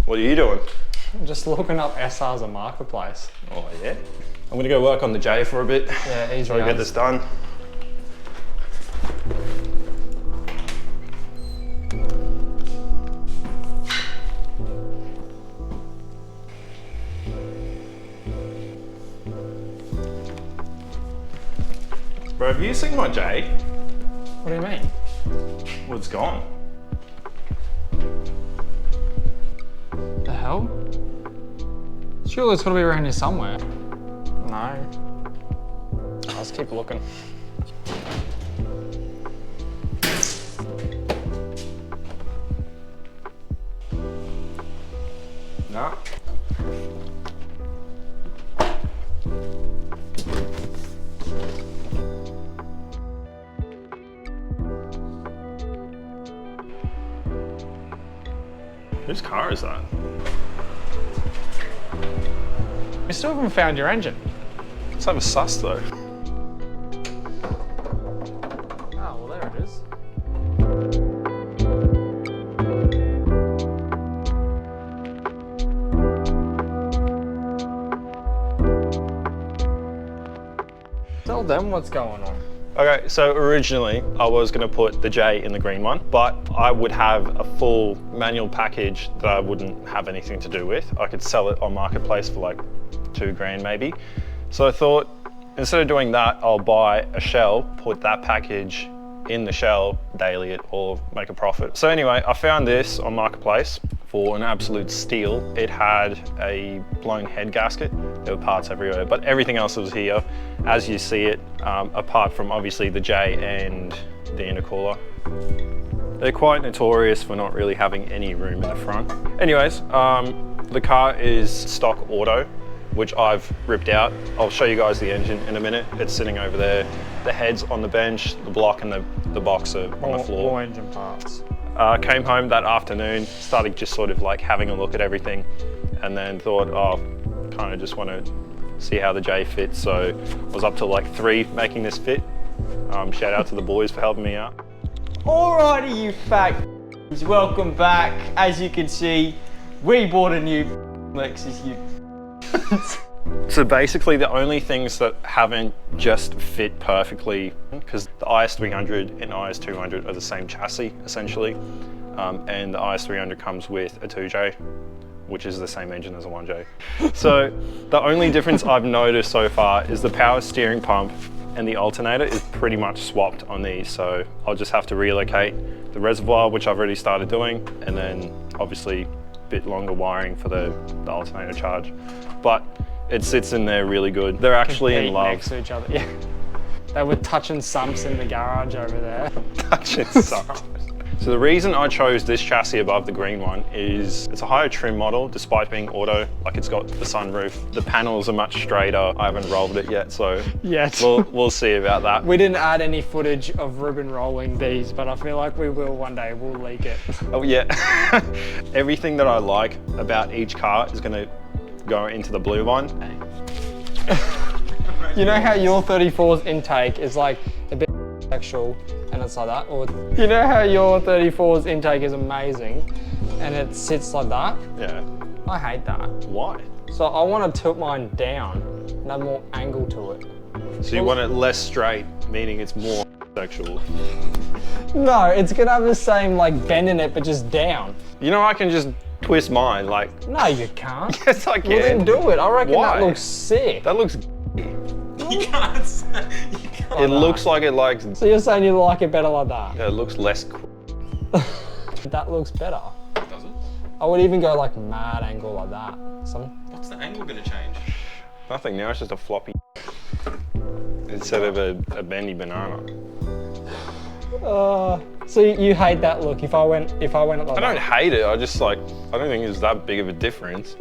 What are you doing? I'm just looking up SR's a marketplace. Oh yeah? I'm gonna go work on the J for a bit. Yeah, easy. Try to get this done. Bro, have you seen my J? What do you mean? Well, it's gone. The hell? Surely it's gotta be around here somewhere. No. Let's keep looking. Nah. Whose car is that? We still haven't found your engine. Let's have a suss though. Oh, well there it is. Tell them what's going on. Okay, so originally I was gonna put the J in the green one, but I would have a full manual package that I wouldn't have anything to do with. I could sell it on Marketplace for like $2,000 maybe. So I thought, instead of doing that, I'll buy a shell, put that package in the shell, daily it, or make a profit. So anyway, I found this on Marketplace for an absolute steal. It had a blown head gasket. There were parts everywhere, but everything else was here, as you see it, apart from obviously the J and the intercooler. They're quite notorious for not really having any room in the front. Anyways, the car is stock auto, which I've ripped out. I'll show you guys the engine in a minute. It's sitting over there. The head's on the bench, the block and the box are on the floor. All engine parts. Came home that afternoon, started just sort of like having a look at everything, and then thought, oh, kind of just want to see how the J fits. So I was up to like 3 making this fit. Shout out to the boys for helping me out. Alrighty, you fag. Welcome back. As you can see, we bought a new Lexus. You. So basically the only things that haven't just fit perfectly, because the IS300 and IS200 are the same chassis essentially, and the IS300 comes with a touge, which is the same engine as a 1J. So the only difference I've noticed so far is the power steering pump and the alternator is pretty much swapped on these. So I'll just have to relocate the reservoir, which I've already started doing, and then obviously a bit longer wiring for the alternator charge. But it sits in there really good. They're actually in love. Next to each other. Yeah. They were touching sumps in the garage over there. Touching sumps. So the reason I chose this chassis above the green one is it's a higher trim model despite being auto, like it's got the sunroof. The panels are much straighter. I haven't rolled it yet, so we'll see about that. We didn't add any footage of ribbon rolling these, but I feel like we will one day. We'll leak it. Oh yeah. Everything that I like about each car is gonna go into the blue one. You know how your 34's intake is like a bit sexual and it's like that? Or you know how your 34's intake is amazing and it sits like that? Yeah. I hate that. Why? So I want to tilt mine down and have more angle to it. So you want it less straight, meaning it's more sexual? No, it's gonna have the same like bend in it, but just down. You know, I can just twist mine, like... No, you can't. Yes, I can. Well, then do it. I reckon Why? that looks sick. That looks... You can't say. You can't. It looks like it likes... So you're saying you like it better like that? Yeah, it looks less... That looks better. Does it? I would even go like mad angle like that. What's the angle gonna change? Nothing, now it's just a floppy... instead of a bendy banana. So you hate that look if I went it like that? I don't hate it, I just like, I don't think it's that big of a difference.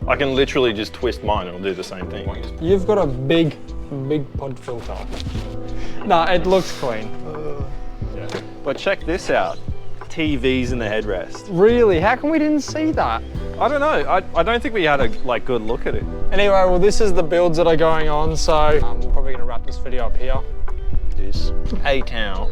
I can literally just twist mine and it'll do the same thing. You've got a big pod filter. No, it looks clean. Yeah. But check this out. TVs in the headrest. Really? How come we didn't see that? I don't know. I don't think we had a good look at it. Anyway, well this is the builds that are going on, so we're probably gonna wrap this video up here. This A-Town.